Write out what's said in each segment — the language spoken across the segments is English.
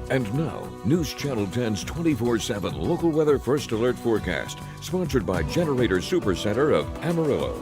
And now, News Channel 10's 24/7 local weather first alert forecast, sponsored by Generator Supercenter of Amarillo.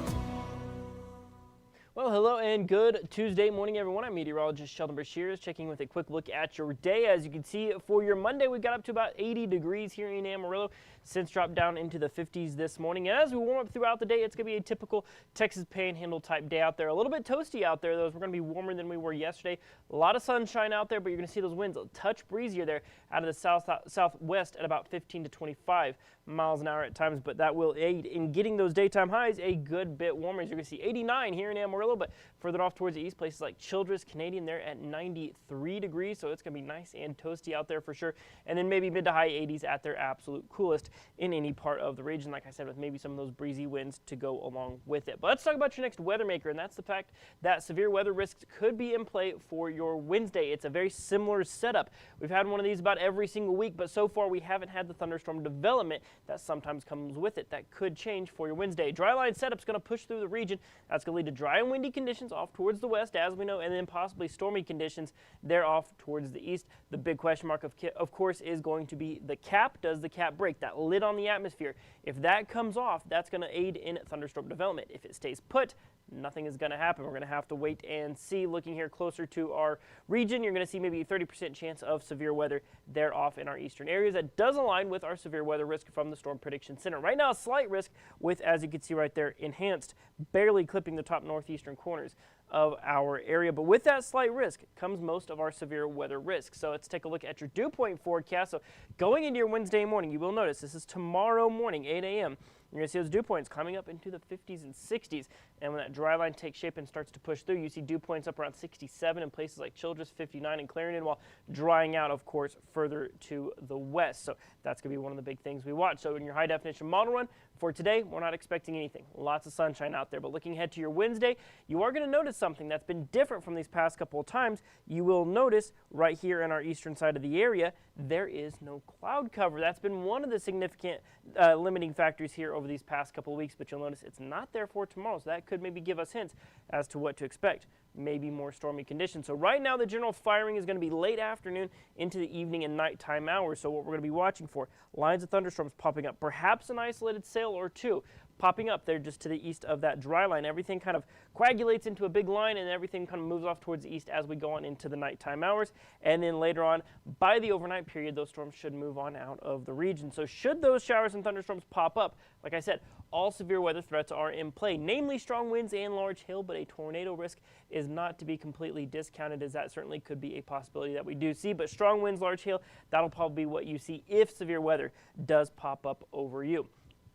Well, hello and good Tuesday morning, everyone. I'm meteorologist Shelden checking with a quick look at your day. As you can see, for your Monday, we got up to about 80 degrees here in Amarillo. Since dropped down into the 50s this morning. And as we warm up throughout the day, it's going to be a typical Texas Panhandle type day out there. A little bit toasty out there, though, as we're going to be warmer than we were yesterday. A lot of sunshine out there, but you're going to see those winds a touch breezier there out of the southwest at about 15 to 25 miles an hour at times. But that will aid in getting those daytime highs a good bit warmer. As you're going to see 89 here in Amarillo, but further off towards the east, places like Childress, Canadian, they're at 93 degrees. So it's going to be nice and toasty out there for sure. And then maybe mid to high 80s at their absolute coolest in any part of the region, like I said, with maybe some of those breezy winds to go along with it. But let's talk about your next weather maker, and that's the fact that severe weather risks could be in play for your Wednesday. It's a very similar setup. We've had one of these about every single week, but so far we haven't had the thunderstorm development that sometimes comes with it. That could change for your Wednesday. Dry line setup's going to push through the region. That's going to lead to dry and windy conditions off towards the west, as we know, and then possibly stormy conditions there off towards the east. The big question mark, of course, is going to be the cap. Does the cap break? That lid on the atmosphere. If that comes off, that's going to aid in thunderstorm development. If it stays put, nothing is going to happen. We're going to have to wait and see. Looking here closer to our region, you're going to see maybe a 30% chance of severe weather there off in our eastern areas. That does align with our severe weather risk from the Storm Prediction Center. Right now, a slight risk with, as you can see right there, enhanced, barely clipping the top northeastern corners of our area. But with that slight risk comes most of our severe weather risk. So let's take a look at your dew point forecast. So going into your Wednesday morning, you will notice this is tomorrow morning, 8 a.m. You're going to see those dew points coming up into the 50s and 60s. And when that dry line takes shape and starts to push through, you see dew points up around 67 in places like Childress, 59 in Clarendon, while drying out, of course, further to the west. So that's going to be one of the big things we watch. So in your high definition model run for today, we're not expecting anything. Lots of sunshine out there. But looking ahead to your Wednesday, you are going to notice something that's been different from these past couple of times. You will notice right here in our eastern side of the area, there is no cloud cover. That's been one of the significant limiting factors here over these past couple of weeks, but you'll notice it's not there for tomorrow, so that could maybe give us hints as to what to expect. Maybe more stormy conditions. So right now the general firing is going to be late afternoon into the evening and nighttime hours. So what we're going to be watching for, lines of thunderstorms popping up, perhaps an isolated sail or two popping up there just to the east of that dry line. Everything kind of coagulates into a big line, and everything kind of moves off towards the east as we go on into the nighttime hours. And then later on, by the overnight period, those storms should move on out of the region. So should those showers and thunderstorms pop up, like I said, all severe weather threats are in play, namely strong winds and large hail, but a tornado risk is not to be completely discounted, as that certainly could be a possibility that we do see. But strong winds, large hail, that'll probably be what you see if severe weather does pop up over you.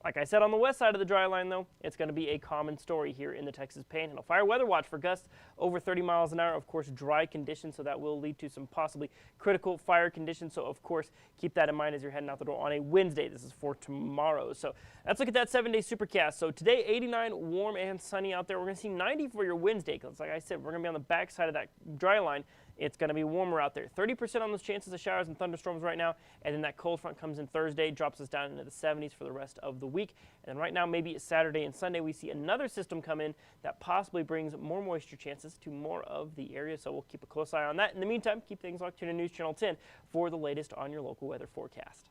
Like I said, on the west side of the dry line, though, it's going to be a common story here in the Texas Panhandle. Fire weather watch for gusts over 30 miles an hour. Of course, dry conditions, so that will lead to some possibly critical fire conditions. So, of course, keep that in mind as you're heading out the door on a Wednesday. This is for tomorrow. So let's look at that 7-day supercast. So today, 89, warm and sunny out there. We're going to see 90 for your Wednesday, because like I said, we're going to be on the back side of that dry line. It's going to be warmer out there. 30% on those chances of showers and thunderstorms right now. And then that cold front comes in Thursday, drops us down into the 70s for the rest of the week. And then right now, maybe Saturday and Sunday, we see another system come in that possibly brings more moisture chances to more of the area. So we'll keep a close eye on that. In the meantime, keep things locked to News Channel 10 for the latest on your local weather forecast.